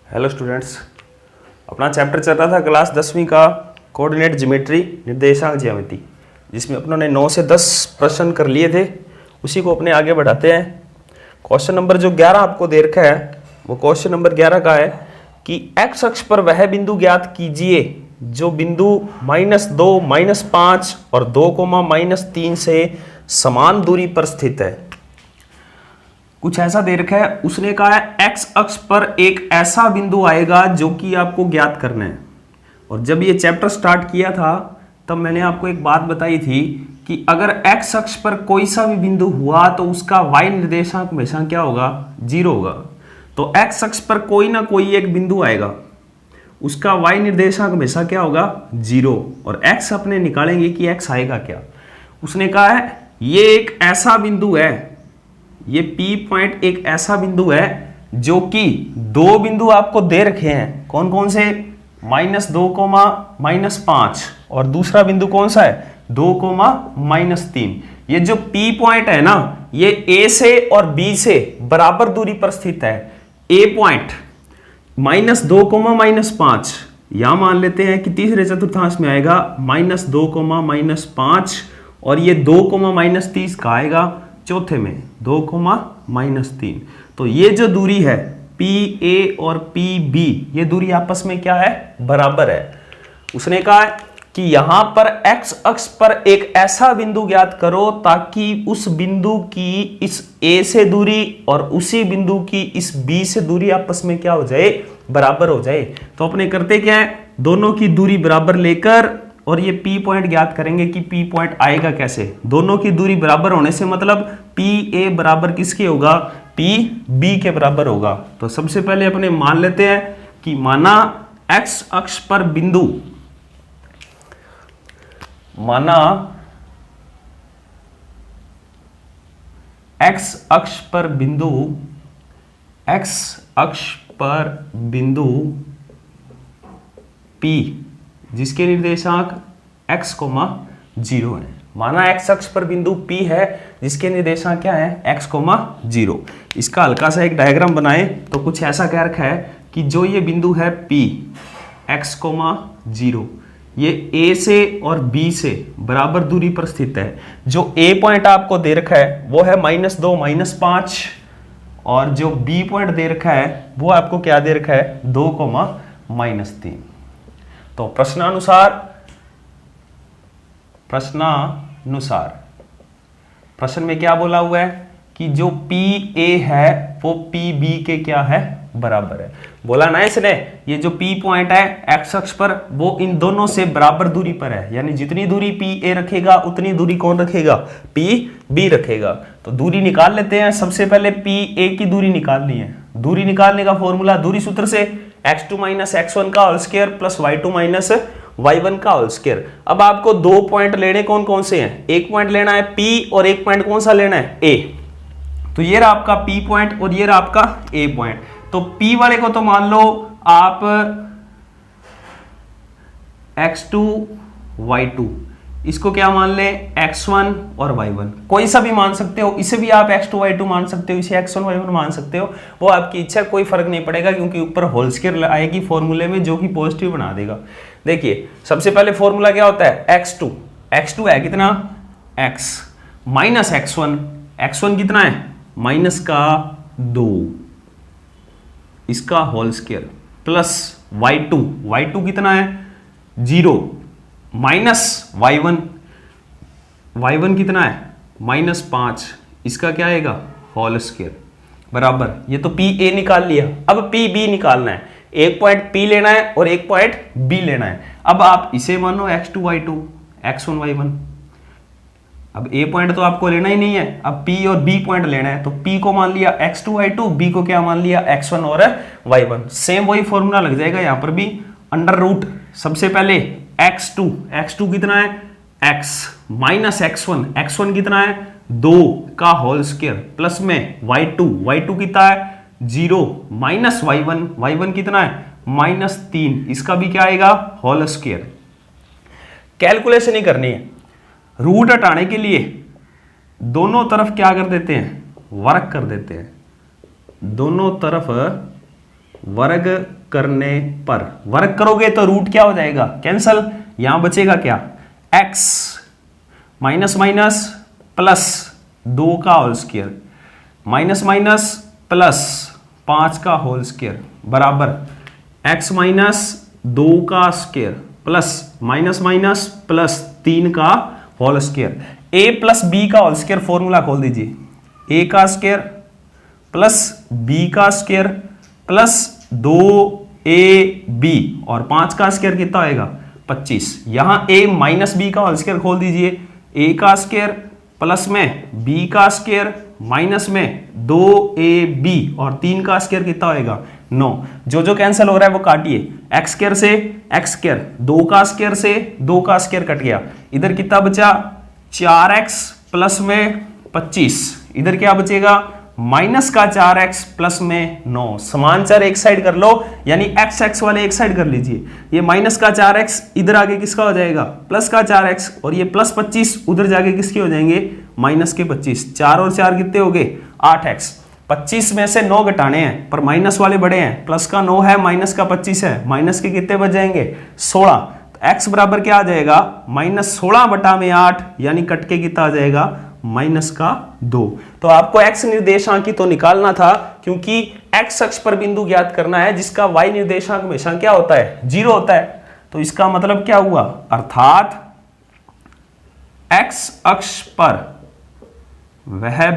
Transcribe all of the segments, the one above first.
Hello students, अपना chapter चल रहा था क्लास 10वीं का कोऑर्डिनेट ज्योमेट्री निर्देशांक ज्यामिति, जिसमें अपनों ने 9 से 10 प्रश्न कर लिए थे। उसी को अपने आगे बढ़ाते हैं। क्वेश्चन नंबर जो 11 आपको दे रखा है वो क्वेश्चन नंबर 11 का है कि x अक्ष पर वह बिंदु ज्ञात कीजिए जो बिंदु -2, -5 और 2, -3 से समान दूरी पर स्थित है। कुछ ऐसा दे रखा है। उसने कहा है x अक्ष पर एक ऐसा बिंदु आएगा जो कि आपको ज्ञात करना है। और जब ये चैप्टर स्टार्ट किया था तब मैंने आपको एक बात बताई थी कि अगर x अक्ष पर कोई सा भी बिंदु हुआ तो उसका y निर्देशांक हमेशा क्या होगा, 0 होगा। तो x अक्ष पर कोई ना कोई एक बिंदु आएगा, उसका y निर्देशांक हमेशा क्या होगा, 0। और x अपने निकालेंगे कि x आएगा क्या। उसने कहा है ये एक ऐसा बिंदु है, ये P पॉइंट एक ऐसा बिंदु है जो कि दो बिंदु आपको दे रखे हैं। कौन कौन से, -2, -5 और दूसरा बिंदु कौन सा है, 2, -3। ये जो P पॉइंट है ना, ये A से और B से बराबर दूरी पर स्थित है। A पॉइंट -2, -5 यहां मान लेते हैं कि तीसरे चतुर्थांश में आएगा -2, -5 और ये 2, -30 का आएगा चौथे में 2, -3। तो ये जो दूरी है PA और PB, ये दूरी आपस में क्या है, बराबर है। उसने कहा कि यहां पर x अक्ष पर एक ऐसा बिंदु ज्ञात करो ताकि उस बिंदु की इस A से दूरी और उसी बिंदु की इस B से दूरी आपस में क्या हो जाए, बराबर हो जाए। तो अपने करते क्या है, दोनों की दूरी बराबर लेकर और ये P पॉइंट ज्ञात करेंगे कि P पॉइंट आएगा कैसे। दोनों की दूरी बराबर होने से मतलब PA बराबर किसके होगा, PB के बराबर होगा। तो सबसे पहले अपने मान लेते हैं कि माना x अक्ष पर बिंदु, माना x अक्ष पर बिंदु, x अक्ष पर बिंदु P जिसके निर्देशांक x, 0 है। माना x अक्ष पर बिंदु P है जिसके निर्देशांक क्या है, x, 0। इसका हल्का सा एक डायग्राम बनाए तो कुछ ऐसा कह रखा है कि जो ये बिंदु है P, x, 0, ये A से और B से बराबर दूरी पर स्थित है। जो A पॉइंट आपको दे रखा है वो है -2, -5 और जो B पॉइंट दे रखा है वो आपको क्या दे रखा है, 2, -3। तो प्रश्नानुसार प्रश्न में क्या बोला हुआ है कि जो PA है वो PB के क्या है, बराबर है। बोला ना इसने, ये जो P पॉइंट है x अक्ष पर वो इन दोनों से बराबर दूरी पर है, यानी जितनी दूरी PA रखेगा उतनी दूरी कौन रखेगा, PB रखेगा। तो दूरी निकाल लेते हैं। सबसे पहले PA की दूरी निकालनी है। दूरी निकालने का फॉर्मूला दूरी सूत्र से x2 - x1 का whole square plus y2 - y1 का होल स्क्वायर। अब आपको दो पॉइंट लेने कौन कौन से हैं, एक पॉइंट लेना है P और एक पॉइंट कौन सा लेना है, A। तो ये रहा आपका P पॉइंट और ये रहा आपका A पॉइंट। तो P वाले को तो मान लो आप x2 y2, इसको क्या मान ले, x1 और y1, कोई सा भी मान सकते हो। इसे भी आप x2 y2 मान सकते हो, इसे x1 y1 मान सकते हो, वो आपकी इच्छा, कोई फर्क नहीं पड़ेगा क्योंकि ऊपर होल स्क्वायर आएगी फॉर्मूले में जो कि पॉजिटिव बना देगा। देखिए सबसे पहले फॉर्मूला क्या होता है, x2 है कितना, x माइनस x1 कितना है, -2 इसका होल स्क्वायर प्लस y2 कितना है, 0 माइनस y1 कितना है, -5 इसका क्या आएगा, होल स्क्वायर बराबर। ये तो PA निकाल लिया। अब PB निकालना है। एक पॉइंट P लेना है और एक पॉइंट B लेना है। अब आप इसे मानो x2 y2, x1 y1। अब A पॉइंट तो आपको लेना ही नहीं है, अब P और B पॉइंट लेना है। तो P को मान लिया x2 y2, B को क्या मान लिया, x1 और y1। सेम वही फॉर्मूला लग जाएगा यहां पर भी, अंडर रूट। सबसे पहले x2 कितना है, x माइनस x1 कितना है, 2 का होल स्क्वायर प्लस में y2 कितना है, 0 माइनस y1 कितना है, -3 इसका भी क्या आएगा, होल स्क्वायर। कैलकुलेशन ही करनी है। रूट हटाने के लिए दोनों तरफ क्या कर देते हैं, वर्क कर देते हैं। दोनों तरफ वर्ग करने पर, वर्ग करोगे तो रूट क्या हो जाएगा, कैंसल, यहां बचेगा क्या, x माइनस माइनस प्लस 2 का whole square minus minus plus 5 का होल स्क्वायर बराबर x माइनस 2 का square plus minus minus plus 3 का होल स्क्वायर, a प्लस b का होल स्क्वायर, फॉर्मूला खोल दीजिए, a का स्क्वायर प्लस b का स्क्वायर प्लस 2ab और 5 का स्क्वायर कितना आएगा 25। यहां a माइनस बी का होल स्क्वायर खोल दीजिए, a का स्क्वायर प्लस में b का स्क्वायर माइनस में 2ab और 3 का स्क्वायर कितना होएगा 9। जो कैंसिल हो रहा है वो काटिए, एक्स स्क्वायर से एक्स स्क्वायर, 2 का स्क्वायर से 2 का स्क्वायर कट गया, इधर कितना बचा 4x प्लस में 25, इधर क्या बचेगा माइनस का 4x प्लस में 9, समान चर एक साइड कर लो, यानी x x वाले एक साइड कर लीजिए, ये माइनस का 4x इधर आगे किसका हो जाएगा प्लस का 4x और ये प्लस 25 उधर जाके किसके हो जाएंगे माइनस के 25, 4 और 4 कितने हो गए 8x, 25 में से 9 घटाने हैं पर माइनस वाले बड़े हैं, प्लस का 9 है माइनस का 25 है, माइनस के कितने बच जाएंगे 16, तो x बराबर क्या आ जाएगा माइनस 16 बटा में 8, यानी कट के कितना आ जाएगा माइनस का 2। तो आपको x निर्देशांक की तो निकालना था, क्योंकि x अक्ष पर बिंदु ज्ञात करना है जिसका y निर्देशांक हमेशा क्या होता है 0 होता है, तो इसका मतलब क्या हुआ, अर्थात x अक्ष पर वह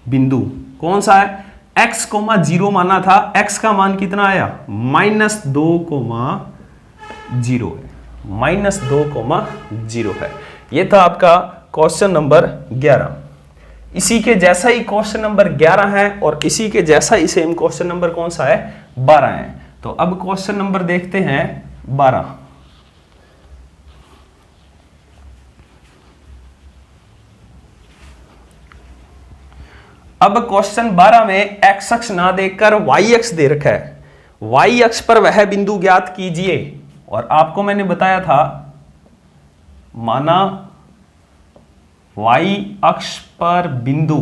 बिंदु कौन सा है, x कोमा 0 माना था, x का मान कितना आया -2,0 है, -2,0 है। ये था आपका क्वेश्चन नंबर 11। इसी के जैसा ही क्वेश्चन नंबर 11 है और इसी के जैसा ही सेम क्वेश्चन नंबर कौन सा है 12 है। तो अब क्वेश्चन नंबर देखते हैं 12। अब क्वेश्चन 12 में x अक्ष ना देकर y अक्ष दे रखा है, y अक्ष पर वह बिंदु ज्ञात कीजिए, और आपको मैंने बताया था माना y अक्ष पर बिंदु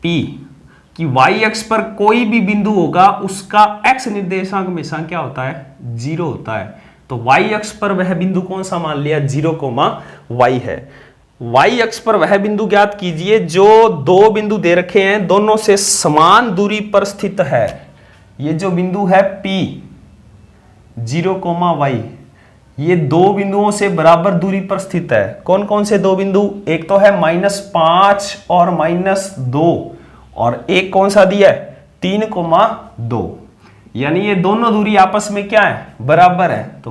P कि y अक्ष पर कोई भी बिंदु होगा उसका x निर्देशांक हमेशा क्या होता है 0 होता है। तो y अक्ष पर वह बिंदु कौन सा मान लिया 0,y है। y अक्ष पर वह बिंदु ज्ञात कीजिए जो दो बिंदु दे रखे हैं, दोनों से समान दूरी पर स्थित है। ये जो बिंदु है P 0,y, ये दो बिंदुओं से बराबर दूरी पर स्थित है। कौन कौन से दो बिंदु, एक तो है -5 और -2, और एक कौन सा दिया है 3,2, यानी ये दोनों दूरी आपस में क्या है बराबर है। तो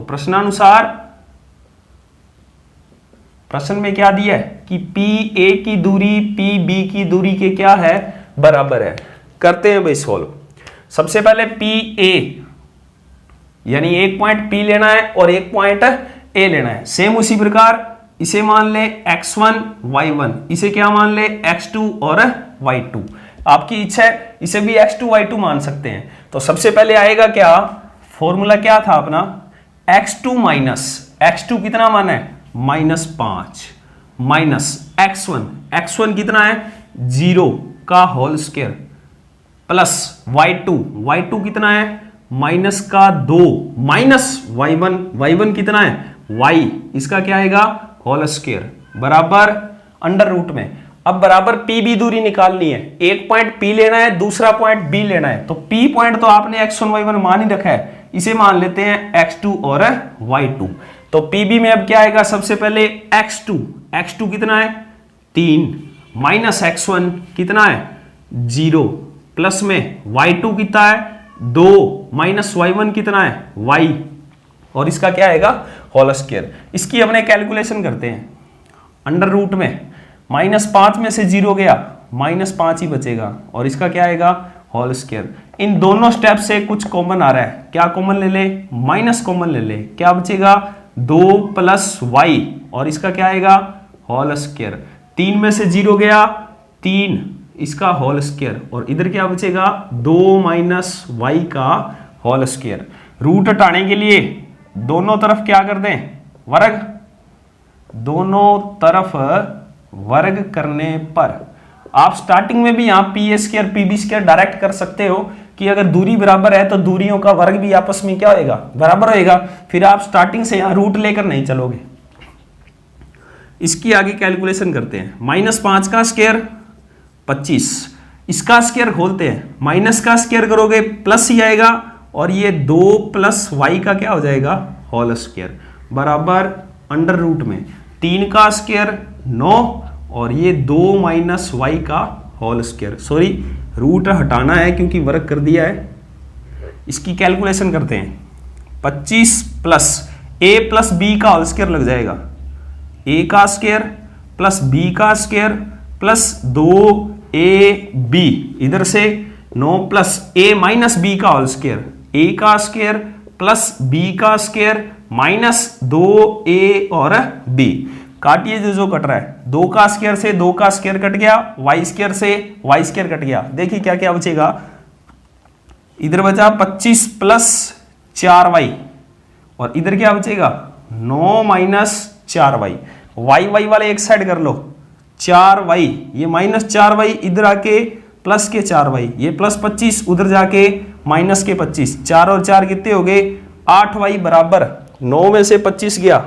प्रश्न में क्या दिया है कि PA की दूरी PB की दूरी के क्या है बराबर है। करते हैं भाई सोल्व। सबसे पहले PA यानी एक पॉइंट P लेना है और एक पॉइंट A लेना है। सेम उसी प्रकार इसे मान ले x1 y1, इसे क्या मान ले x2 और y2। आपकी इच्छा है इसे भी x2 y2 मान सकते हैं। तो सबसे पहले आएगा क्या, फॉर्मूला क्या था अपना x2 माइनस x2 कितना माना है -5 माइनस x1 कितना है 0 का होल स्क्वायर प्लस y2 कितना है माइनस का 2 माइनस y1 कितना है y, इसका क्या आएगा होल स्क्वायर बराबर अंडर रूट में। अब बराबर PB दूरी निकालनी है, एक पॉइंट P लेना है दूसरा पॉइंट B लेना है। तो P पॉइंट तो आपने x1 y1 मान ही रखा है, इसे मान लेते हैं x2 और y2। तो PB में अब क्या आएगा, सबसे पहले x2 कितना है 3 माइनस x1 कितना है 0 प्लस में y2 कितना है 2 माइनस y1 कितना है y, और इसका क्या आएगा होल स्क्वायर। इसकी अपने कैलकुलेशन करते हैं अंडर रूट में, -5 में से 0 गया -5 ही बचेगा और इसका क्या आएगा होल स्क्वायर। इन दोनों स्टेप से कुछ कॉमन आ रहा है, क्या कॉमन ले ले माइनस कॉमन ले ले, क्या बचेगा 2 प्लस y और इसका क्या आएगा होल स्क्वायर। 3 में से 0 गया 3, इसका होल स्क्वायर, और इधर क्या बचेगा 2 माइनस y का होल स्क्वायर। रूट हटाने के लिए दोनों तरफ क्या कर दें वर्ग, दोनों तरफ वर्ग करने पर आप स्टार्टिंग में भी यहाँ P A square P B square direct कर सकते हो कि अगर दूरी बराबर है तो दूरियों का वर्ग भी आपस में क्या होएगा, बराबर होएगा। फिर आप स्टार्टिंग से यहाँ रूट लेकर नहीं चलोगे। इसकी आगे कैलकुलेशन करते हैं। -5 का स्क्वायर 25, इसका स्क्वायर खोलते हैं, माइनस का स्क्वायर करोगे प्लस ही आएगा और ये 2 + y का क्या हो जाएगा, होल स्क्वायर बराबर अंडर रूट में 3 का स्क्वायर 9 और ये 2 - y का होल स्क्वायर। सॉरी रूट हटाना है क्योंकि वर्ग कर दिया है। इसकी कैलकुलेशन करते हैं। 25 + a + b का होल स्क्वायर लग जाएगा, a का स्क्वायर प्लस b का स्क्वायर प्लस 2ab, इधर से 9 + a - b का होल स्क्वायर, a का स्क्वायर प्लस b का स्क्वायर माइनस 2a और b। काटिए जो कट रहा है, 2 का स्क्वायर से 2 का स्क्वायर कट गया, y स्क्वायर से y स्क्वायर कट गया। देखिए क्या क्या बचेगा, इधर बचा 25 + 4y और इधर क्या बचेगा 9 - 4y। y वाले एक साइड कर लो, 4y ये -4y इधर आके प्लस के 4y, ये +25 उधर जाके माइनस के 25, 4 और 4 कितने हो गए 8y बराबर 9 में से 25 गया।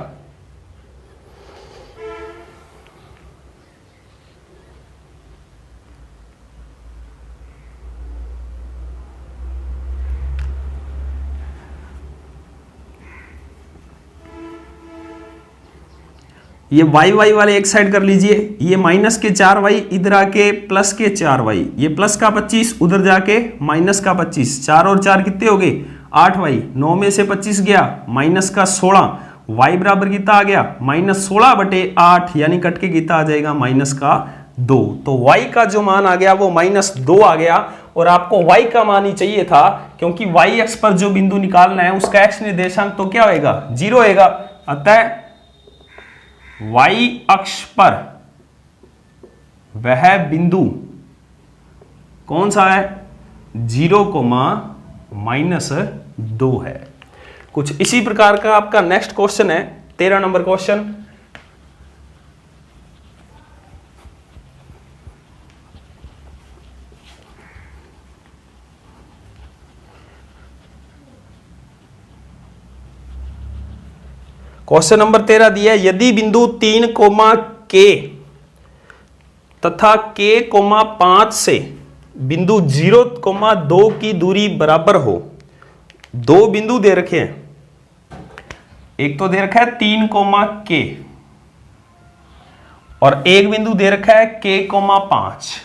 ये y वाले एक साइड कर लीजिए, ये माइनस के 4y इधर आके प्लस के 4y, ये प्लस का 25 उधर जाके माइनस का 25, 4 और 4 कितने हो गए 8y, 9 में से 25 गया माइनस का 16, y बराबर कितना आ गया -16/8 यानी कट के कितना आ जाएगा -2। तो y का जो मान आ गया वो -2 आ गया और आपको y का मान ही चाहिए था क्योंकि y अक्ष पर जो बिंदु निकालना है उसका x निर्देशांक तो क्या होएगा 0 होएगा। अतः y अक्ष पर वह बिंदु कौन सा है 0, -2 है। कुछ इसी प्रकार का आपका नेक्स्ट क्वेश्चन है 13 नंबर क्वेश्चन। क्वेश्चन नंबर 13 दिया है, यदि बिंदु 3, k तथा k, 5 से बिंदु 0, 2 की दूरी बराबर हो। दो बिंदु दे रखे हैं, एक तो दे रखा है 3, k और एक बिंदु दे रखा है k, 5।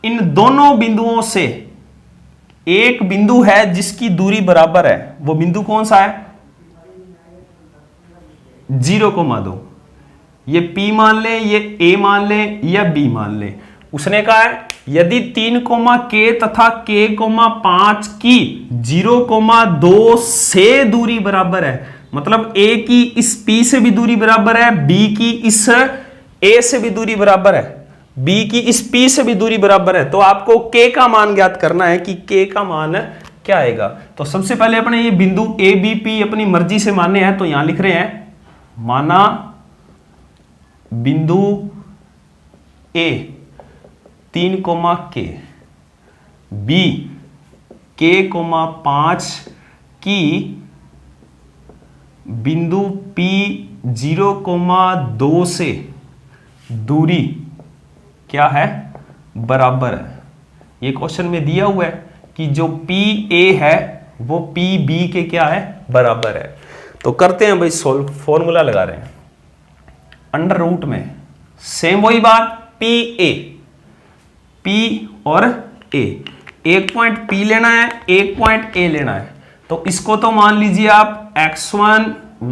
इन दोनों बिंदुओं से एक बिंदु है जिसकी दूरी बराबर है, वो बिंदु कौन सा है 0,2। ये P मान ले, ये A मान ले या B मान ले। उसने कहा है यदि 3, k तथा k, 5 की 0,2 से दूरी बराबर है, मतलब A की इस P से भी दूरी बराबर है, B की इस A से भी दूरी बराबर है, B की इस P से भी दूरी बराबर है, तो आपको k का मान ज्ञात करना है कि k का मान क्या आएगा। तो सबसे पहले अपने ये बिंदु A, B, P अपनी मर्जी से मानने हैं, तो यहां लिख रहे हैं माना बिंदु A 3, k, B k, 5 की बिंदु P 0,2 से दूरी क्या है बराबर है। ये क्वेश्चन में दिया हुआ है कि जो PA है वो PB के क्या है बराबर है। तो करते हैं भाई सोल्व, फॉर्मूला लगा रहे हैं अंडर रूट में, सेम वही बात PA, P और A, एक पॉइंट P लेना है, एक पॉइंट A लेना है। तो इसको तो मान लीजिए आप x1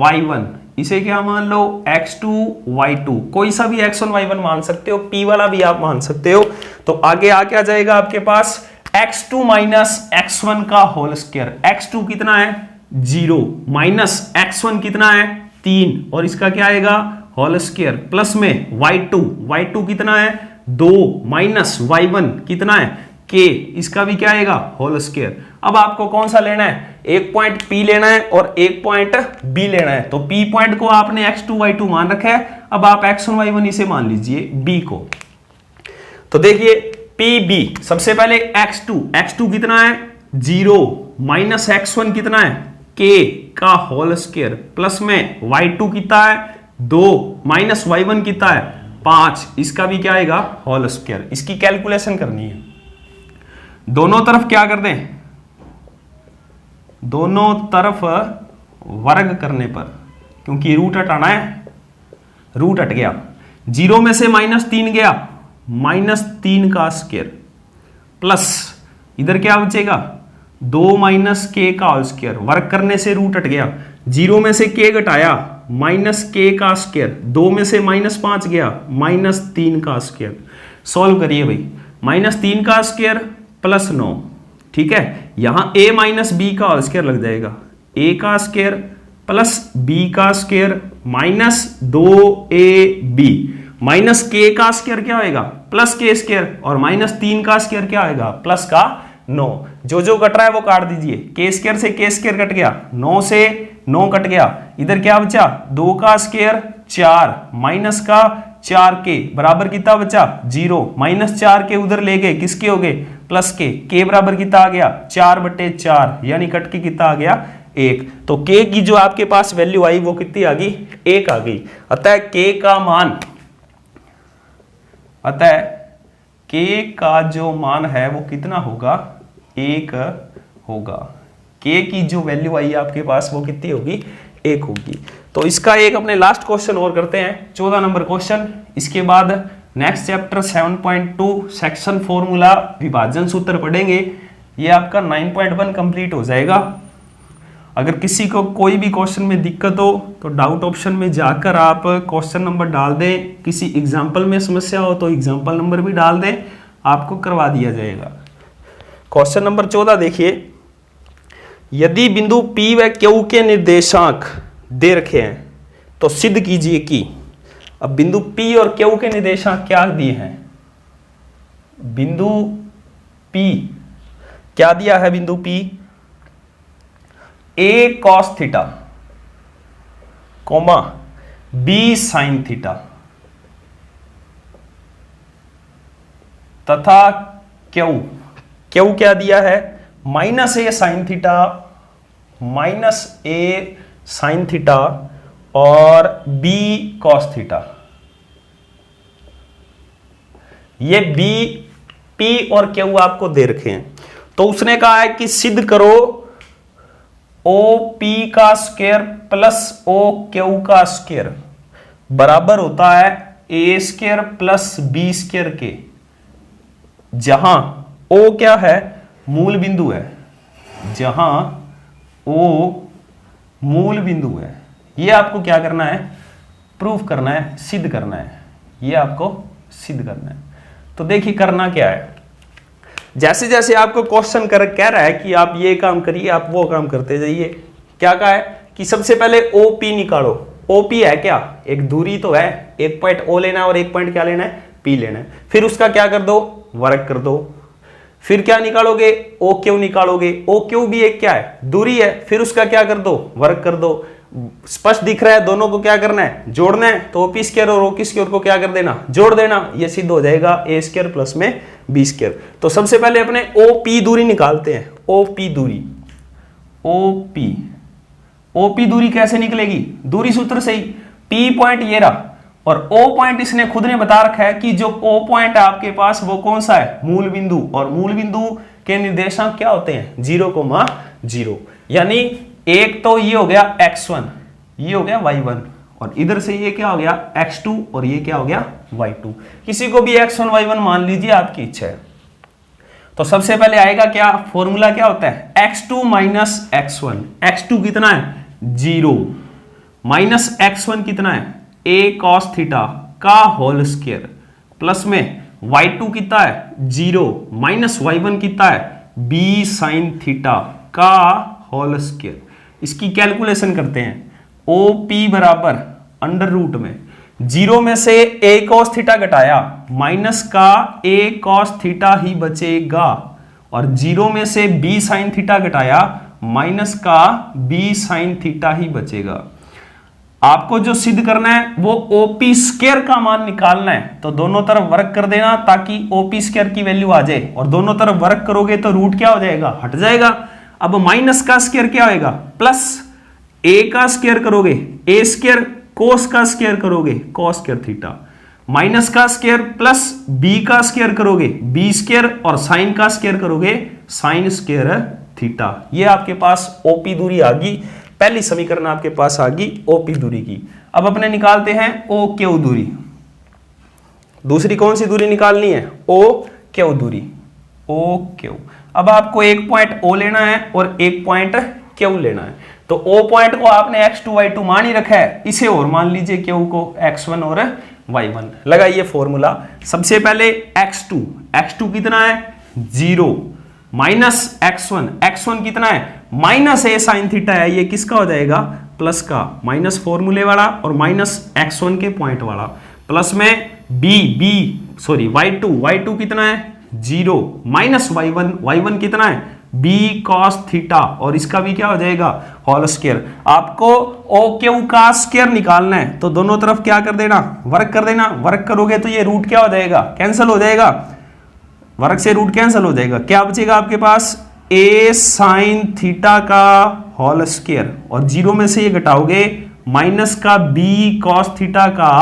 y1, इसे क्या मान लो x2 y2, कोई सा भी x1 y1 मान सकते हो, P वाला भी आप मान सकते हो। तो आगे आ क्या जाएगा आपके पास x2 - x1 का होल स्क्वायर, x2 कितना है 0 माइनस x1 कितना है 3 और इसका क्या आएगा होल स्क्वायर प्लस में y2 कितना है 2 माइनस y1 कितना है k, इसका भी क्या आएगा होल स्क्वायर। अब आपको कौन सा लेना है, एक पॉइंट P लेना है और एक पॉइंट B लेना है। तो P पॉइंट को आपने x2 y2 मान रखा है, अब आप x1 y1 इसे मान लीजिए B को। तो देखिए पी बी, सबसे पहले x2 कितना है 0 माइनस x1 कितना है k का होल स्क्वायर प्लस में y2 कितना है 2 माइनस y1 कितना है 5, इसका भी क्या आएगा होल स्क्वायर। इसकी कैलकुलेशन करनी है। दोनों तरफ क्या कर दें, दोनों तरफ वर्ग करने पर, क्योंकि रूट हटाना है, रूट हट गया, 0 में से -3 गया, -3 का स्क्वायर प्लस इधर क्या बचेगा 2 माइनस के का होल स्क्वायर, वर्ग करने से रूट हट गया, 0 में से के घटाया माइनस के का स्क्वायर, 2 में से -5 गया, -3 का स्क्वायर। सॉल्व करिए भाई, -3 का स्क्वायर प्लस 9, ठीक है, यहां a माइनस बी का होल स्क्वायर लग जाएगा, a का स्क्वायर प्लस b का square minus 2ab minus k का स्क्वायर क्या होएगा प्लस k स्क्वायर, और -3 का स्क्वायर क्या होएगा प्लस का 9। जो कट रहा है वो काट दीजिए, k स्क्वायर से k स्क्वायर कट गया, 9 से 9 कट गया, इधर क्या बचा 2 का स्क्वायर 4 माइनस का 4k बराबर कितना बचा 0, -4k उधर ले गए, किसके हो गए प्लस k बराबर कितना आ गया 4/4, यानी कट के कितना आ गया 1। तो k की जो आपके पास वैल्यू आई वो कितनी आ गई 1 आ गई। अतः k का मान, अतः k का जो मान है वो कितना होगा 1 होगा। k की जो वैल्यू आई आपके पास वो कितनी होगी 1 होगी। तो इसका एक अपने लास्ट क्वेश्चन और करते हैं, 14 नंबर क्वेश्चन। इसके बाद नेक्स्ट चैप्टर 7.2 सेक्शन फॉर्मूला विभाजन सूत्र पढ़ेंगे। ये आपका 9.1 कंप्लीट हो जाएगा। अगर किसी को कोई भी क्वेश्चन में दिक्कत हो तो डाउट ऑप्शन में जाकर आप क्वेश्चन नंबर डाल दें, किसी एग्जाम्पल में समस्या हो तो एग्जाम्पल नंबर भी डाल दें, आपको करवा दिया जाएगा। क्वेश्चन नंबर 14 देखिए, यदि बिंदु P व Q के निर्देशांक दे रखे हैं तो सिद्ध कीजिए कि, अब बिंदु P और Q के निर्देशांक क्या दिए हैं, बिंदु P क्या दिया है, बिंदु P A cos theta coma B sin theta तथा Q क्या दिया है -A sin theta, -A sin theta और B cos थीटा। ये B P और Q आपको दे रखे हैं, तो उसने कहा है कि सिद्ध करो OP का स्क्वायर प्लस OQ का स्क्वायर बराबर होता है A square plus B square के, जहां O क्या है मूल बिंदु है, जहां O मूल बिंदु है। ये आपको क्या करना है प्रूफ करना है, सिद्ध करना है, ये आपको सिद्ध करना है। तो देखिए करना क्या है, जैसे जैसे आपको क्वेश्चन कह रहा है कि आप ये काम करिए, आप वो काम करते जाइए। क्या कहा है कि सबसे पहले OP निकालो। OP है क्या, एक दूरी तो है, एक पॉइंट O लेना है और एक पॉइंट क्या लेना है P लेना है। फिर उसका क्या कर दो वर्ग कर दो। फिर क्या निकालोगे OQ निकालोगे, OQ भी एक क्या है दूरी है, फिर उसका क्या कर दो वर्ग कर दो। स्पष्ट दिख रहा है, दोनों को क्या करना है जोड़ना है, तो OP स्क्वायर और OQ स्क्वायर को क्या कर देना जोड़ देना, ये सिद्ध हो जाएगा A स्क्वायर प्लस में B स्क्वायर। तो सबसे पहले अपने OP दूरी निकालते हैं, OP दूरी, OP दूरी कैसे निकलेगी, दूरी सूत्र से ही, P पॉइंट ये रहा और O पॉइंट इसने खुद ने बता रखा है कि जो O पॉइंट है आपके पास वो कौन सा है मूल बिंदु, और मूल बिंदु के निर्देशांक क्या होते हैं 0,0। यानी एक तो ये हो गया x1, ये हो गया y1, और इधर से ये क्या हो गया x2 और ये क्या हो गया y2। किसी को भी x1 y1 मान लीजिए, आपकी इच्छा है। तो सबसे पहले आएगा क्या, फॉर्मूला क्या होता है x2 माइनस x1, x2 कितना है 0 माइनस x1 कितना है A cos थीटा का होल स्क्वायर प्लस में y2 कितना है 0 माइनस y1 कितना है B sin थीटा का होल स्क्वायर। इसकी कैलकुलेशन करते हैं, OP बराबर अंडर रूट में 0 में से A cos थीटा घटाया माइनस का A cos थीटा ही बचेगा, और 0 में से B sin थीटा घटाया माइनस का B sin थीटा ही बचेगा। आपको जो सिद्ध करना है वो ओपी स्क्वायर का मान निकालना है। तो दोनों तरफ वर्क कर देना ताकि ओपी स्क्वायर की वैल्यू आ जाए, और दोनों तरफ वर्क करोगे तो रूट क्या हो जाएगा, हट जाएगा। अब माइनस का स्क्वायर क्या होएगा, प्लस ए का स्क्वायर करोगे ए स्क्वायर, कोस का स्क्वायर करोगे कॉस स्क्वायर थीटा, माइनस का स्क्वायर प्लस बी का स्क्वायर करोगे बी स्क्वायर, और साइन का स्क्वायर करोगे साइन स्क्वायर थीटा। ये आपके पास ओपी दूरी आ गई, पहली समीकरण आपके पास आ गई ओपी दूरी की। अब अपने निकालते हैं ओ क्यू दूरी। दूसरी कौन सी दूरी निकालनी है, ओ क्यू दूरी, ओ क्यू। अब आपको एक पॉइंट ओ लेना है और एक पॉइंट क्यू लेना है। तो ओ पॉइंट को आपने x2 y2 मान ही रखा है, इसे और मान लीजिए क्यू को x1 और y1। लगाइए फॉर्मूला। सबसे पहले x2 कितना है 0 माइनस x1 कितना है माइनस ए साइन थीटा है, ये किसका हो जाएगा प्लस का, माइनस फॉर्मूले वाला और माइनस x1 के पॉइंट वाला, प्लस में y2 कितना है 0 माइनस y1 कितना है b cos थीटा, और इसका भी क्या हो जाएगा होल स्क्वायर। आपको ओ क्यू का स्क्वायर निकालना है, तो दोनों तरफ क्या कर देना, वर्क कर देना। वर्क करोगे तो ये रूट क्या हो जाएगा, कैंसिल हो जाएगा, वर्क से रूट कैंसिल हो जाएगा। क्या बचेगा आपके पास a साइन थीटा का होल स्क्वायर, और 0 में से ये घटाओगे माइनस का b cos थीटा का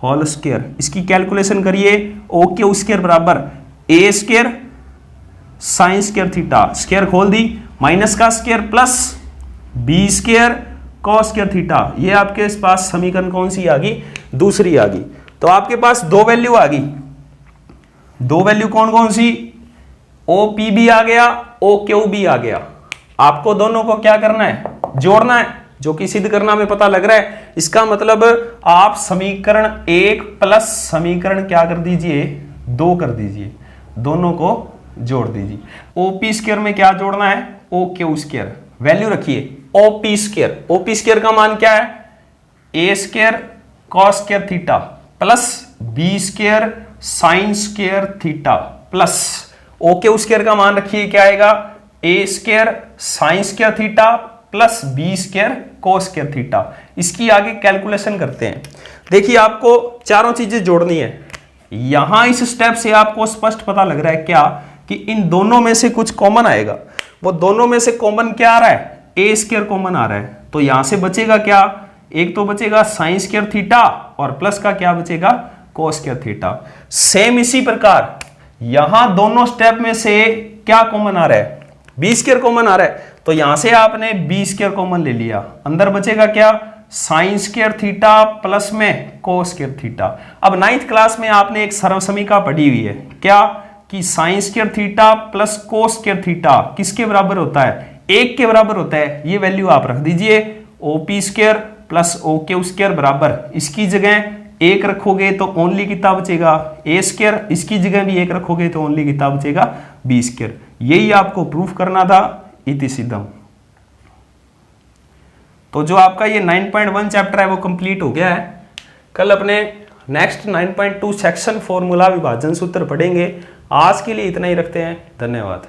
होल स्क्वायर। इसकी कैलकुलेशन करिए, ओ क्यू स्क्वायर बराबर a square sine square theta, square खोल दी, माइनस का square plus B square cos square theta. ये आपके पास समीकरण कौन सी आ गई, दूसरी आ गई। तो आपके पास दो वैल्यू आ गई, दो वैल्यू कौन कौन सी, ओ पी भी आ गया, ओ क्यू भी आ गया। आपको दोनों को क्या करना है, जोड़ना है, जो कि सिद्ध करना में पता लग रहा है। इसका मतलब आप समीकरण 1 प्लस समीकरण क्या कर दीजिए 2 कर दीजिए, दोनों को जोड़ दीजिए। ओपी स्क्वायर में क्या जोड़ना है, ओ क्यू स्क्वायर, वैल्यू रखिए ओपी स्क्वायर। ओपी स्क्वायर का मान क्या है A square cos square theta plus B square sine square theta, plus O Q square का मान रखिए क्या आएगा A square sine square theta plus B square cos square theta. इसकी आगे कैलकुलेशन करते हैं। देखिए आपको चारों चीजें जोड़नी है। यहां इस स्टेप से आपको स्पष्ट पता लग रहा है क्या कि इन दोनों में से कुछ कॉमन आएगा। वो दोनों में से कॉमन क्या आ रहा है, ए स्क्वायर कॉमन आ रहा है। तो यहां से बचेगा क्या, एक तो बचेगा साइन स्क्वायर थीटा और प्लस का क्या बचेगा कॉस स्क्वायर थीटा। सेम इसी प्रकार यहां दोनों स्टेप में से क्या कॉमन आ रहा है, बी स्क्वायर कॉमन आ रहा है। तो यहां से आपने बी स्क्वायर कॉमन ले लिया, अंदर बचेगा क्या साइन स्क्वायर थीटा प्लस में कोस स्क्वायर थीटा। अब 9th क्लास में आपने एक सर्वसमीका पढ़ी हुई है क्या कि sign square theta plus cos square theta किसके बराबर होता है, 1 के बराबर होता है। ये वैल्यू आप रख दीजिए, OP square plus O Q square बराबर, इसकी जगह 1 रखोगे तो ओनली कितना बचेगा ए स्क्वायर, इसकी जगह भी 1 रखोगे तो ओनली कितना बचेगा बी स्क्वायर। यही आपको प्रूफ करना था, इति सिद्धम। तो जो आपका ये 9.1 चैप्टर है वो कंप्लीट हो गया है। कल अपने नेक्स्ट 9.2 सेक्शन फॉर्मूला विभाजन सूत्र पढ़ेंगे। आज के लिए इतना ही रखते हैं, धन्यवाद।